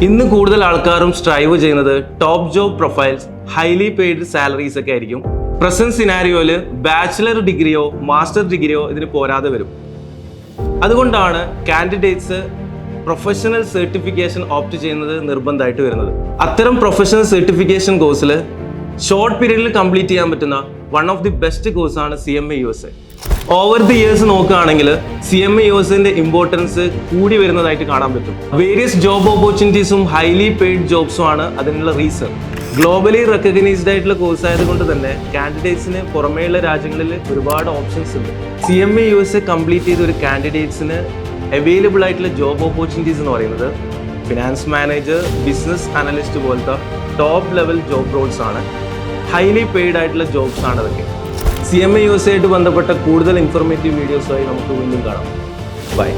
ഇന്ന് കൂടുതൽ ആൾക്കാരും സ്ട്രൈവ് ചെയ്യുന്നത് top job profiles, highly paid salaries ഒക്കെ ആയിരിക്കും. പ്രസന്റ് സിനാരിയോയിൽ ബാച്ചിലർ ഡിഗ്രിയോ മാസ്റ്റർ ഡിഗ്രിയോ ഇതിന് പോരാതെ വരും. അതുകൊണ്ടാണ് കാൻഡിഡേറ്റ്സ് പ്രൊഫഷണൽ സർട്ടിഫിക്കേഷൻ ഓപ്റ്റ് ചെയ്യുന്നത് നിർബന്ധമായിട്ട് വരുന്നത്. അത്തരം പ്രൊഫഷണൽ സർട്ടിഫിക്കേഷൻ കോഴ്സിൽ ഷോർട്ട് പീരീഡിൽ കംപ്ലീറ്റ് ചെയ്യാൻ പറ്റുന്ന വൺ ഓഫ് ദി ബെസ്റ്റ് കോഴ്സാണ് CMA USA. Over the years നോക്കുകയാണെങ്കിൽ CMA USAന്റെ ഇമ്പോർട്ടൻസ് കൂടി വരുന്നതായിട്ട് കാണാൻ പറ്റും. വേരിയസ് ജോബ് ഓപ്പർച്യൂണിറ്റീസും ഹൈലി പെയ്ഡ് ജോബ്സും ആണ് അതിനുള്ള റീസൺ. ഗ്ലോബലി റെക്കഗ്നൈസ്ഡ് ആയിട്ടുള്ള കോഴ്സ് ആയതുകൊണ്ട് തന്നെ കാൻഡിഡേറ്റ്സിന് പുറമേയുള്ള രാജ്യങ്ങളിൽ ഒരുപാട് ഓപ്ഷൻസ് ഉണ്ട്. CMA USA കംപ്ലീറ്റ് ചെയ്ത ഒരു കാൻഡിഡേറ്റ്സിന് അവൈലബിൾ ആയിട്ടുള്ള ജോബ് ഓപ്പർച്യൂണിറ്റീസ് എന്ന് പറയുന്നത് ഫിനാൻസ് മാനേജർ, ബിസിനസ് അനലിസ്റ്റ് പോലത്തെ ടോപ്പ് ലെവൽ ജോബ് റോൾസ് ആണ്. ഹൈലി പെയ്ഡ് ആയിട്ടുള്ള ജോബ്സ് ആണ് അതൊക്കെ. CMA USA ആയിട്ട് ബന്ധപ്പെട്ട കൂടുതൽ ഇൻഫോർമേറ്റീവ് വീഡിയോസായി നമുക്ക് വീണ്ടും കാണാം. ബൈ.